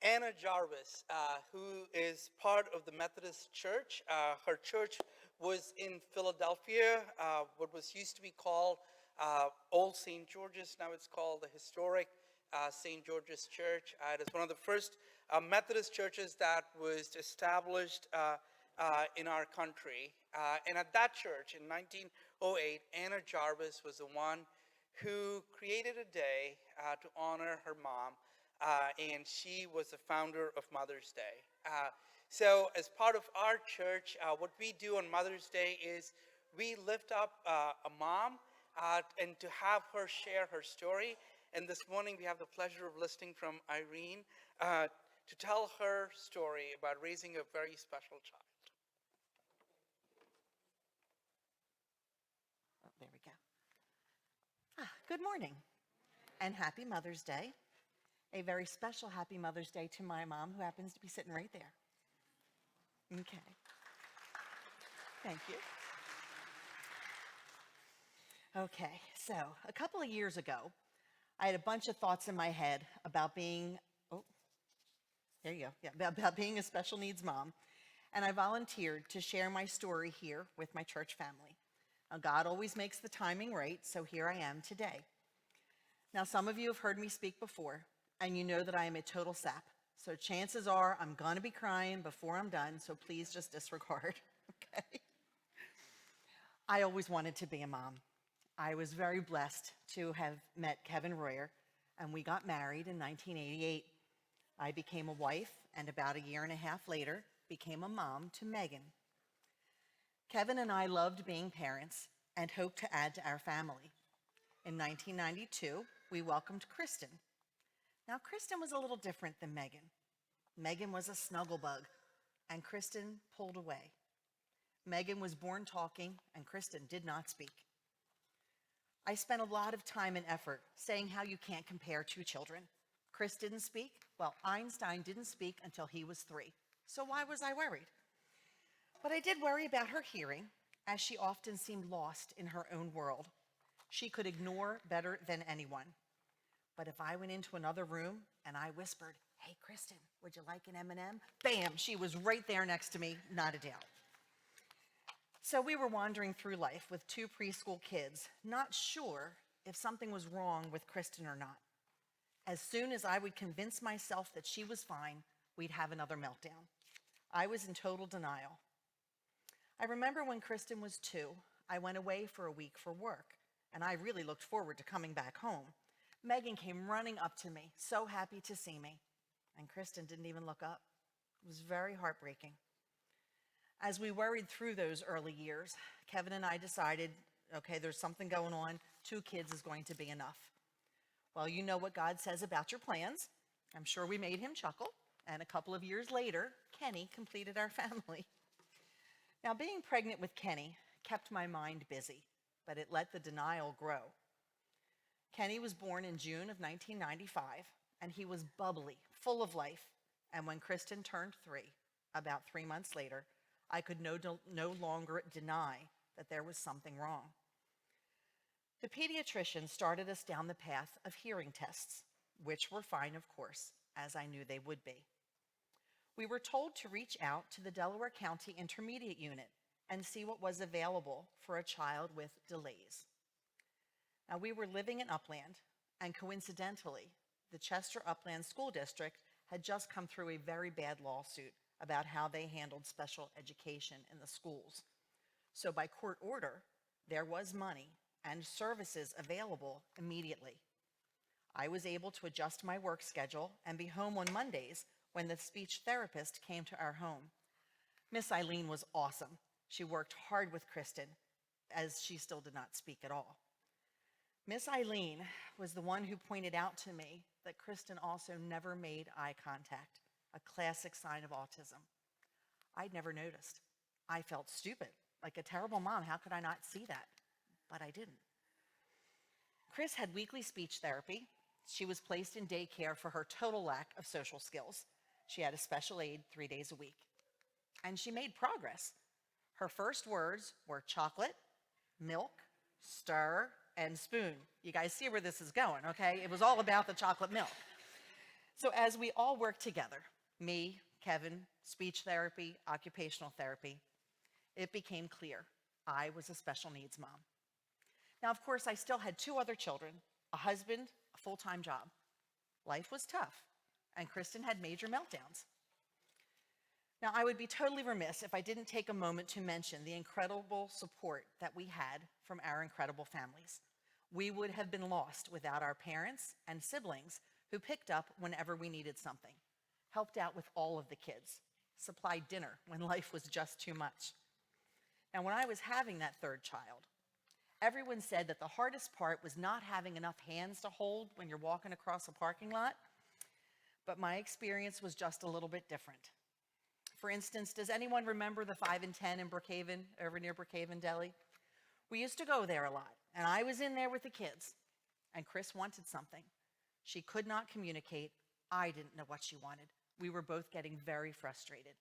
Anna Jarvis, who is part of the Methodist Church. Her church was in Philadelphia, what was used to be called Old St. George's. Now it's called the historic St. George's Church. It is one of the first Methodist churches that was established in our country. And at that church in 1908, Anna Jarvis was the one who created a day to honor her mom, and she was the founder of Mother's Day. So as part of our church, what we do on Mother's Day is we lift up a mom and to have her share her story. And this morning we have the pleasure of listening from Irene to tell her story about raising a very special child. Oh, there we go. Good morning and happy Mother's Day. A very special happy Mother's Day to my mom, who happens to be sitting right there. Okay. Thank you. Okay, so a couple of years ago, I had a bunch of thoughts in my head about being, oh, there you go, yeah, about being a special needs mom. And I volunteered to share my story here with my church family. Now, God always makes the timing right, so here I am today. Now, some of you have heard me speak before, and you know that I am a total sap. So chances are I'm going to be crying before I'm done, so please just disregard, okay? I always wanted to be a mom. I was very blessed to have met Kevin Royer, and we got married in 1988. I became a wife, and about a year and a half later, became a mom to Megan. Kevin and I loved being parents and hoped to add to our family. In 1992, we welcomed Kristen. Now, Kristen was a little different than Megan. Megan was a snuggle bug, and Kristen pulled away. Megan was born talking, and Kristen did not speak. I spent a lot of time and effort saying how you can't compare two children. Chris didn't speak. Well, Einstein didn't speak until he was 3. So why was I worried? But I did worry about her hearing, as she often seemed lost in her own world. She could ignore better than anyone. But if I went into another room and I whispered, "Hey, Kristen, would you like an M&M?" Bam, she was right there next to me, not a doubt. So we were wandering through life with 2 preschool kids, not sure if something was wrong with Kristen or not. As soon as I would convince myself that she was fine, we'd have another meltdown. I was in total denial. I remember when Kristen was 2, I went away for a week for work, and I really looked forward to coming back home. Megan came running up to me, so happy to see me, and Kristen didn't even look up. It was very heartbreaking. As we worried through those early years, Kevin and I decided, okay, there's something going on. 2 kids is going to be enough. Well, you know what God says about your plans. I'm sure we made him chuckle, and a couple of years later, Kenny completed our family. Now, being pregnant with Kenny kept my mind busy, but it let the denial grow. Kenny was born in June of 1995, and he was bubbly, full of life. And when Kristen turned 3, about 3 months later, I could no longer deny that there was something wrong. The pediatrician started us down the path of hearing tests, which were fine, of course, as I knew they would be. We were told to reach out to the Delaware County Intermediate Unit and see what was available for a child with delays. Now, we were living in Upland, and coincidentally, the Chester Upland School District had just come through a very bad lawsuit about how they handled special education in the schools. So by court order, there was money and services available immediately. I was able to adjust my work schedule and be home on Mondays when the speech therapist came to our home. Miss Eileen was awesome. She worked hard with Kristen, as she still did not speak at all. Miss Eileen was the one who pointed out to me that Kristen also never made eye contact, a classic sign of autism. I'd never noticed. I felt stupid, like a terrible mom. How could I not see that? But I didn't. Chris had weekly speech therapy. She was placed in daycare for her total lack of social skills. She had a special aide 3 days a week. And she made progress. Her first words were chocolate, milk, stir, and spoon. You guys see where this is going, okay? It was all about the chocolate milk. So as we all worked together, me, Kevin, speech therapy, occupational therapy, it became clear I was a special needs mom. Now, of course, I still had two other children, a husband, a full-time job. Life was tough, and Kristen had major meltdowns. Now, I would be totally remiss if I didn't take a moment to mention the incredible support that we had from our incredible families. We would have been lost without our parents and siblings who picked up whenever we needed something, helped out with all of the kids, supplied dinner when life was just too much. Now, when I was having that third child, everyone said that the hardest part was not having enough hands to hold when you're walking across a parking lot, but my experience was just a little bit different. For instance, does anyone remember the 5 and 10 in Brookhaven, over near Brookhaven Deli? We used to go there a lot, and I was in there with the kids, and Chris wanted something. She could not communicate. I didn't know what she wanted. We were both getting very frustrated.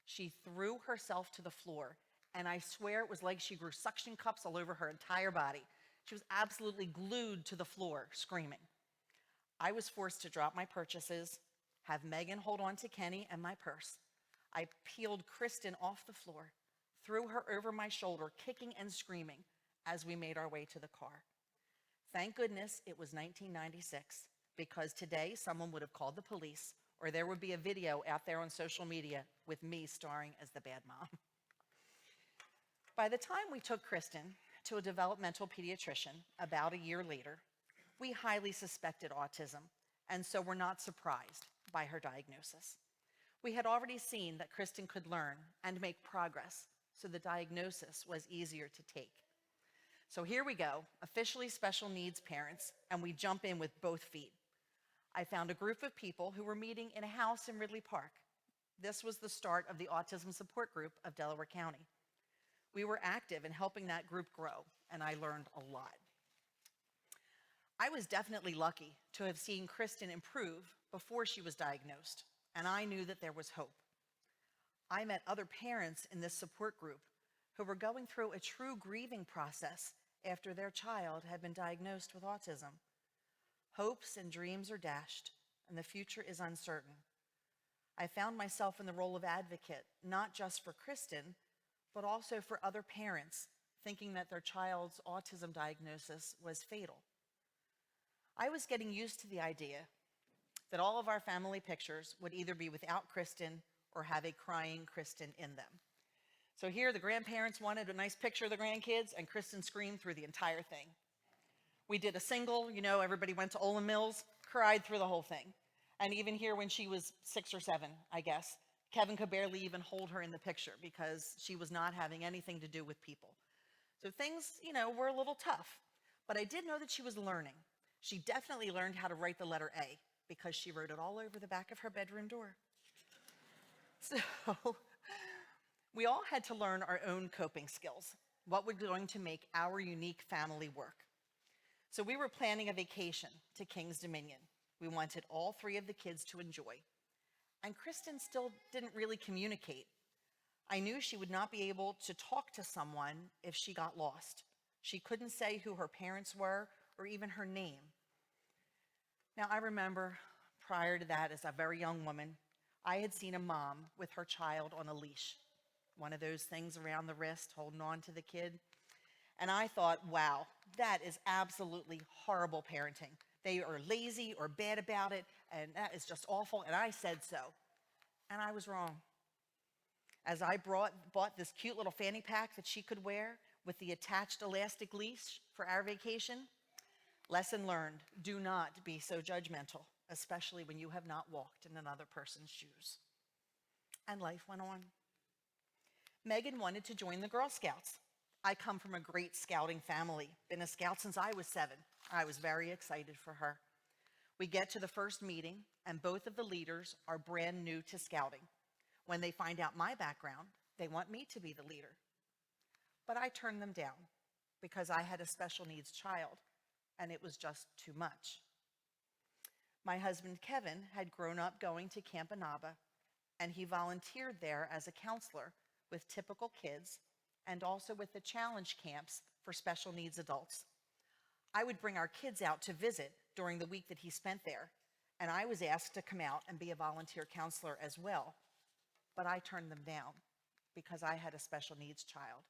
She threw herself to the floor, and I swear it was like she grew suction cups all over her entire body. She was absolutely glued to the floor, screaming. I was forced to drop my purchases, have Megan hold on to Kenny and my purse. I peeled Kristen off the floor, threw her over my shoulder, kicking and screaming as we made our way to the car. Thank goodness it was 1996, because today someone would have called the police, or there would be a video out there on social media with me starring as the bad mom. By the time we took Kristen to a developmental pediatrician about a year later, we highly suspected autism, and so were not surprised by her diagnosis. We had already seen that Kristen could learn and make progress, so the diagnosis was easier to take. So here we go, officially special needs parents, and we jump in with both feet. I found a group of people who were meeting in a house in Ridley Park. This was the start of the Autism Support Group of Delaware County. We were active in helping that group grow, and I learned a lot. I was definitely lucky to have seen Kristen improve before she was diagnosed, and I knew that there was hope. I met other parents in this support group who were going through a true grieving process after their child had been diagnosed with autism. Hopes and dreams are dashed, and the future is uncertain. I found myself in the role of advocate, not just for Kristen, but also for other parents thinking that their child's autism diagnosis was fatal. I was getting used to the idea that all of our family pictures would either be without Kristen or have a crying Kristen in them. So here the grandparents wanted a nice picture of the grandkids, and Kristen screamed through the entire thing. We did a single, everybody went to Olin Mills, cried through the whole thing. And even here when she was 6 or 7, I guess, Kevin could barely even hold her in the picture because she was not having anything to do with people. So things, were a little tough. But I did know that she was learning. She definitely learned how to write the letter A because she wrote it all over the back of her bedroom door. So we all had to learn our own coping skills, what was going to make our unique family work. So we were planning a vacation to King's Dominion. We wanted all 3 of the kids to enjoy. And Kristen still didn't really communicate. I knew she would not be able to talk to someone if she got lost. She couldn't say who her parents were or even her name. Now, I remember prior to that, as a very young woman, I had seen a mom with her child on a leash, one of those things around the wrist holding on to the kid. And I thought, wow, that is absolutely horrible parenting. They are lazy or bad about it, and that is just awful, and I said so. And I was wrong. As I bought this cute little fanny pack that she could wear with the attached elastic leash for our vacation, lesson learned, do not be so judgmental, especially when you have not walked in another person's shoes. And life went on. Megan wanted to join the Girl Scouts. I come from a great scouting family, been a scout since I was 7. I was very excited for her. We get to the first meeting, and both of the leaders are brand new to scouting. When they find out my background, they want me to be the leader. But I turned them down because I had a special needs child, and it was just too much. My husband, Kevin, had grown up going to Camp Anaba, and he volunteered there as a counselor with typical kids and also with the challenge camps for special needs adults. I would bring our kids out to visit during the week that he spent there, and I was asked to come out and be a volunteer counselor as well, but I turned them down because I had a special needs child,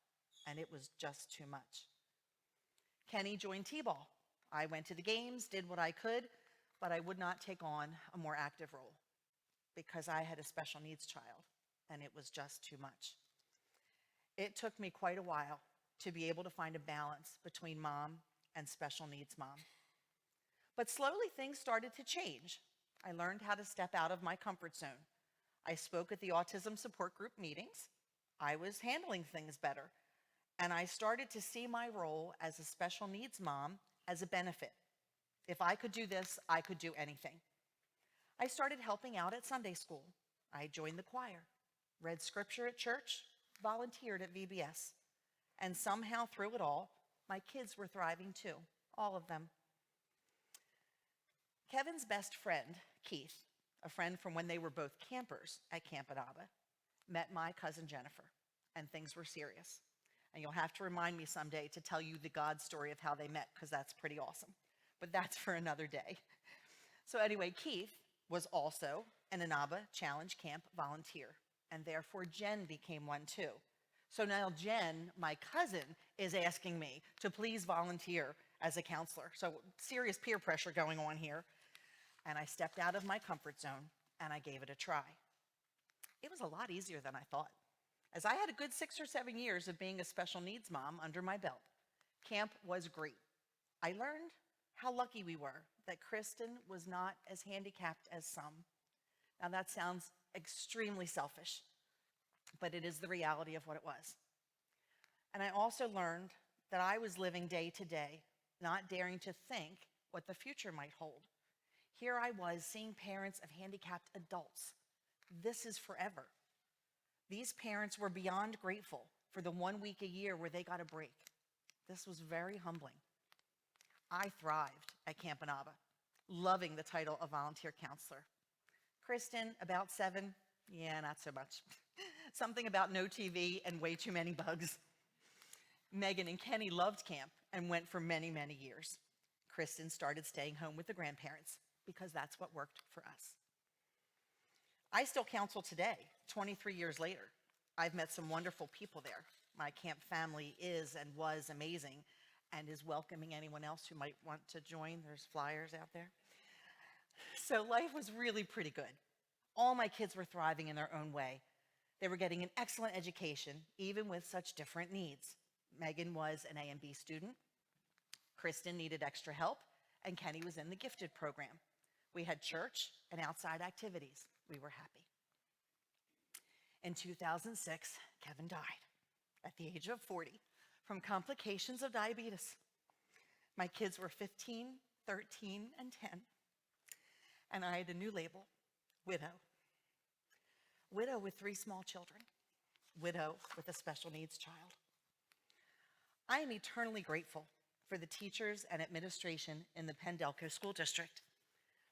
and it was just too much. Kenny joined T-ball. I went to the games, did what I could, but I would not take on a more active role because I had a special needs child, and it was just too much. It took me quite a while to be able to find a balance between mom and special needs mom. But slowly things started to change. I learned how to step out of my comfort zone. I spoke at the autism support group meetings. I was handling things better. And I started to see my role as a special needs mom as a benefit. If I could do this, I could do anything. I started helping out at Sunday school. I joined the choir, read scripture at church, volunteered at VBS. And somehow through it all, my kids were thriving too, all of them. Kevin's best friend, Keith, a friend from when they were both campers at Camp Anaba, met my cousin Jennifer, and things were serious. And you'll have to remind me someday to tell you the God story of how they met, because that's pretty awesome. But that's for another day. So anyway, Keith was also an Anaba Challenge Camp volunteer, and therefore Jen became one too. So now Jen, my cousin, is asking me to please volunteer as a counselor. So serious peer pressure going on here. And I stepped out of my comfort zone and I gave it a try. It was a lot easier than I thought, as I had a good 6 or 7 years of being a special needs mom under my belt. Camp was great. I learned how lucky we were that Kristen was not as handicapped as some. Now that sounds extremely selfish, but it is the reality of what it was. And I also learned that I was living day to day, not daring to think what the future might hold. Here I was seeing parents of handicapped adults. This is forever. These parents were beyond grateful for the 1 week a year where they got a break. This was very humbling. I thrived at Camp Anaba, loving the title of volunteer counselor. Kristen, about 7, yeah, not so much. Something about no TV and way too many bugs. Megan and Kenny loved camp and went for many, many years. Kristen started staying home with the grandparents because that's what worked for us. I still counsel today, 23 years later. I've met some wonderful people there. My camp family is and was amazing and is welcoming anyone else who might want to join. There's flyers out there. So life was really pretty good. All my kids were thriving in their own way. They were getting an excellent education, even with such different needs. Megan was an A and B student. Kristen needed extra help, and Kenny was in the gifted program. We had church and outside activities. We were happy. In 2006, Kevin died at the age of 40 from complications of diabetes. My kids were 15, 13, and 10, and I had a new label, widow. Widow with 3 small children. Widow with a special needs child. I am eternally grateful for the teachers and administration in the Pendelco School District.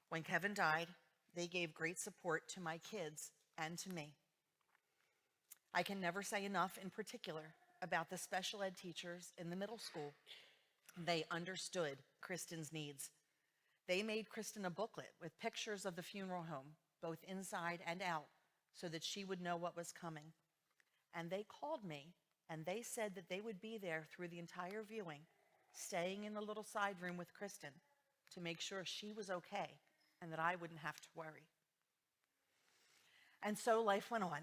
When Kevin died, they gave great support to my kids and to me. I can never say enough in particular about the special ed teachers in the middle school. They understood Kristen's needs. They made Kristen a booklet with pictures of the funeral home, both inside and out, so that she would know what was coming. And they called me, and they said that they would be there through the entire viewing, staying in the little side room with Kristen to make sure she was okay and that I wouldn't have to worry. And so life went on.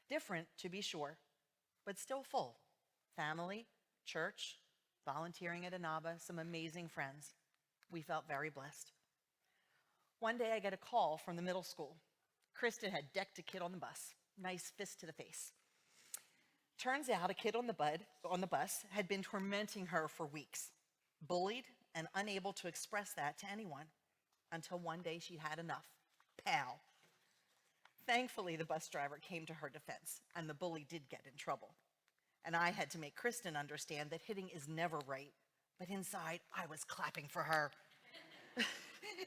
Different, to be sure, but still full. Family, church, volunteering at Anaba, some amazing friends. We felt very blessed. One day I get a call from the middle school. Kristen had decked a kid on the bus. Nice fist to the face. Turns out a kid on the bus had been tormenting her for weeks, bullied and unable to express that to anyone, until one day she had enough. Pow. Thankfully, the bus driver came to her defense, and the bully did get in trouble. And I had to make Kristen understand that hitting is never right, but inside, I was clapping for her.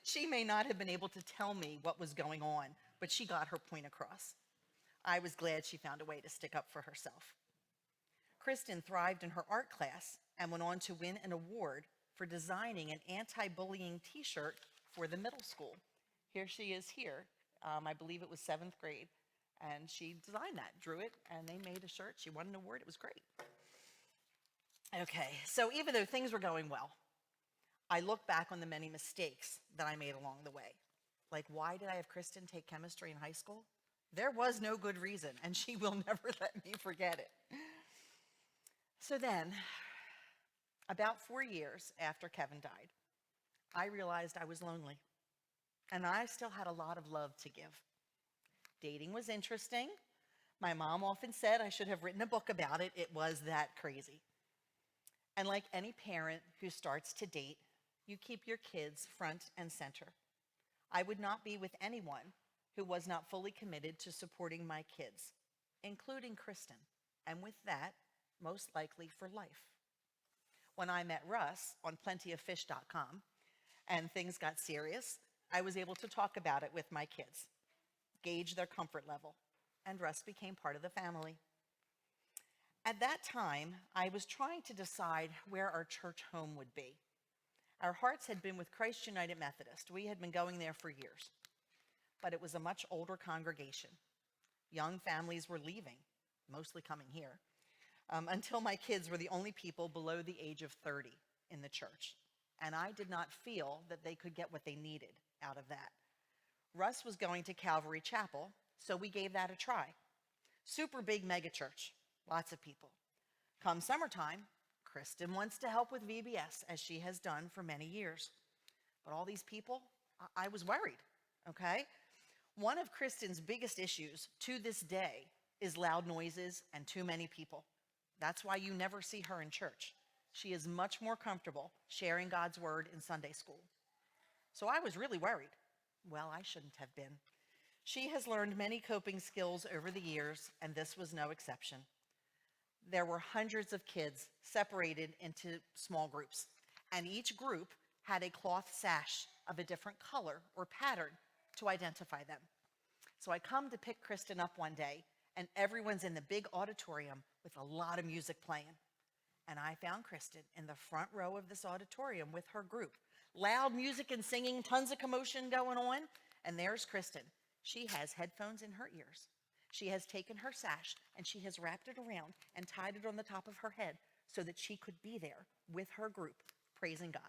She may not have been able to tell me what was going on, but she got her point across. I was glad she found a way to stick up for herself. Kristen thrived in her art class and went on to win an award for designing an anti-bullying t-shirt for the middle school. here she is here. I believe it was 7th grade. And she designed that, drew it, and they made a shirt. She won an award. It was great. Okay, so even though things were going well, I look back on the many mistakes that I made along the way. Like, why did I have Kristen take chemistry in high school? There was no good reason, and she will never let me forget it. So then, about 4 years after Kevin died, I realized I was lonely, and I still had a lot of love to give. Dating was interesting. My mom often said I should have written a book about it. It was that crazy. And like any parent who starts to date, you keep your kids front and center. I would not be with anyone who was not fully committed to supporting my kids, including Kristen, and with that, most likely for life. When I met Russ on plentyoffish.com and things got serious, I was able to talk about it with my kids, gauge their comfort level, and Russ became part of the family. At that time, I was trying to decide where our church home would be. Our hearts had been with Christ United Methodist. We had been going there for years, but it was a much older congregation. Young families were leaving, mostly coming here, until my kids were the only people below the age of 30 in the church. And I did not feel that they could get what they needed out of that. Russ was going to Calvary Chapel, so we gave that a try. Super big mega church, lots of people. Come summertime, Kristen wants to help with VBS, as she has done for many years. But all these people, I was worried, okay? One of Kristen's biggest issues to this day is loud noises and too many people. That's why you never see her in church. She is much more comfortable sharing God's word in Sunday school. So I was really worried. Well, I shouldn't have been. She has learned many coping skills over the years, and this was no exception. There were hundreds of kids separated into small groups, and each group had a cloth sash of a different color or pattern to identify them. So I come to pick Kristen up one day, and everyone's in the big auditorium with a lot of music playing. And I found Kristen in the front row of this auditorium with her group. Loud music and singing, tons of commotion going on, and there's Kristen. She has headphones in her ears. She has taken her sash and she has wrapped it around and tied it on the top of her head so that she could be there with her group, praising God.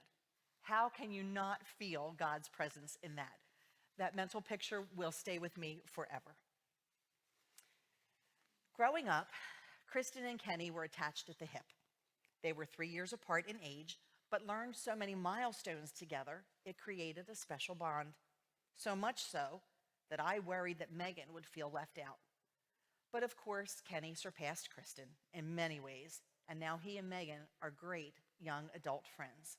How can you not feel God's presence in that? That mental picture will stay with me forever. Growing up, Kristen and Kenny were attached at the hip. They were 3 years apart in age, but learned so many milestones together, it created a special bond. So much so that I worried that Megan would feel left out. But of course, Kenny surpassed Kristen in many ways, and now he and Megan are great young adult friends.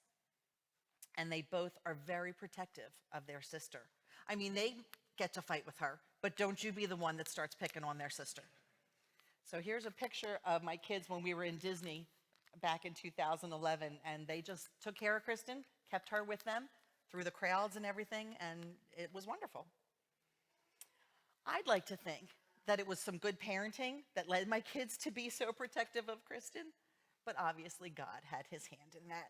And they both are very protective of their sister. I mean, they get to fight with her, but don't you be the one that starts picking on their sister. So here's a picture of my kids when we were in Disney back in 2011, and they just took care of Kristen, kept her with them through the crowds and everything, and it was wonderful. I'd like to think that it was some good parenting that led my kids to be so protective of Kristen, but obviously God had his hand in that.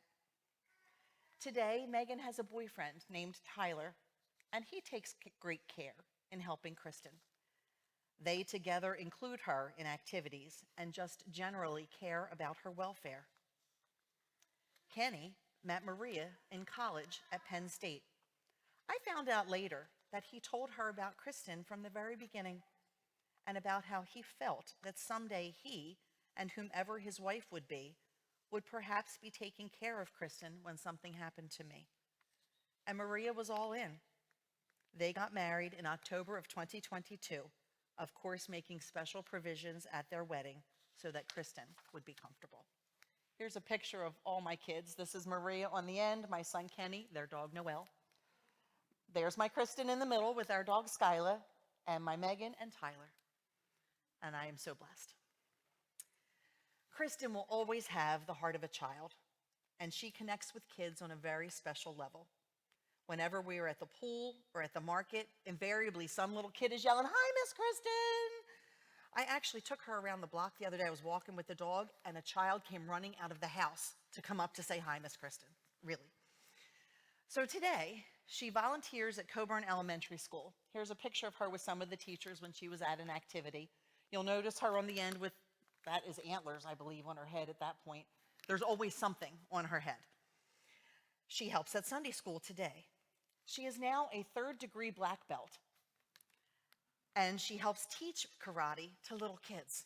Today, Megan has a boyfriend named Tyler, and he takes great care in helping Kristen. They together include her in activities and just generally care about her welfare. Kenny met Maria in college at Penn State. I found out later that he told her about Kristen from the very beginning and about how he felt that someday he and whomever his wife would be would perhaps be taking care of Kristen when something happened to me. And Maria was all in. They got married in October of 2022, of course making special provisions at their wedding so that Kristen would be comfortable. Here's a picture of all my kids. This is Maria on the end, my son Kenny, their dog Noelle. There's my Kristen in the middle with our dog Skyla, and my Megan and Tyler. And I am so blessed. Kristen will always have the heart of a child, and she connects with kids on a very special level. Whenever we are at the pool or at the market, invariably some little kid is yelling, "Hi, Miss Kristen." I actually took her around the block the other day. I was walking with the dog, and a child came running out of the house to come up to say, "Hi, Miss Kristen." Really. So today, she volunteers at Coburn Elementary School. Here's a picture of her with some of the teachers when she was at an activity. You'll notice her on the end with, that is antlers, I believe, on her head at that point. There's always something on her head. She helps at Sunday school today. She is now a third-degree black belt, and she helps teach karate to little kids.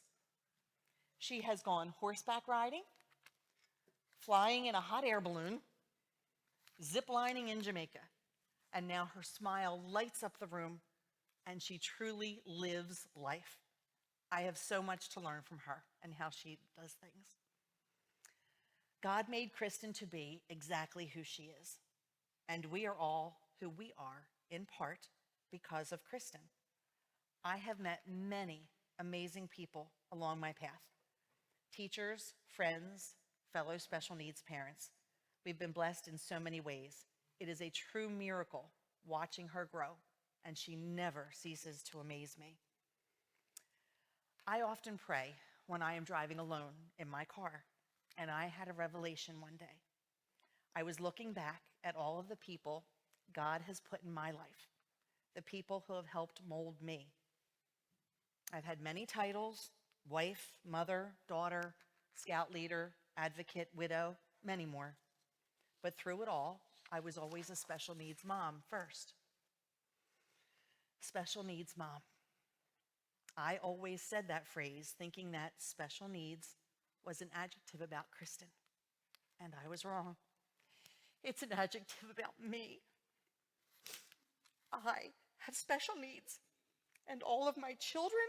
She has gone horseback riding, flying in a hot air balloon, zip lining in Jamaica, and now her smile lights up the room, and she truly lives life. I have so much to learn from her and how she does things. God made Kristen to be exactly who she is, and we are all who we are in part because of Kristen. I have met many amazing people along my path. Teachers, friends, fellow special needs parents. We've been blessed in so many ways. It is a true miracle watching her grow, and she never ceases to amaze me. I often pray when I am driving alone in my car, and I had a revelation one day. I was looking back at all of the people God has put in my life, the people who have helped mold me. I've had many titles: wife, mother, daughter, scout leader, advocate, widow, many more. But through it all, I was always a special needs mom first. Special needs mom. I always said that phrase thinking that special needs was an adjective about Kristen, and I was wrong. It's an adjective about me. I have special needs, and all of my children,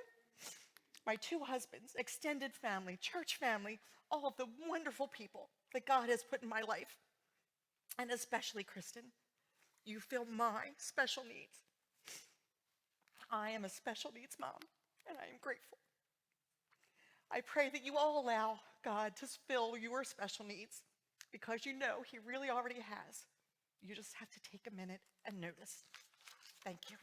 my 2 husbands, extended family, church family, all of the wonderful people that God has put in my life, and especially Kristen, you fill my special needs. I am a special needs mom, and I am grateful. I pray that you all allow God to fill your special needs, because you know He really already has. You just have to take a minute and notice. Thank you.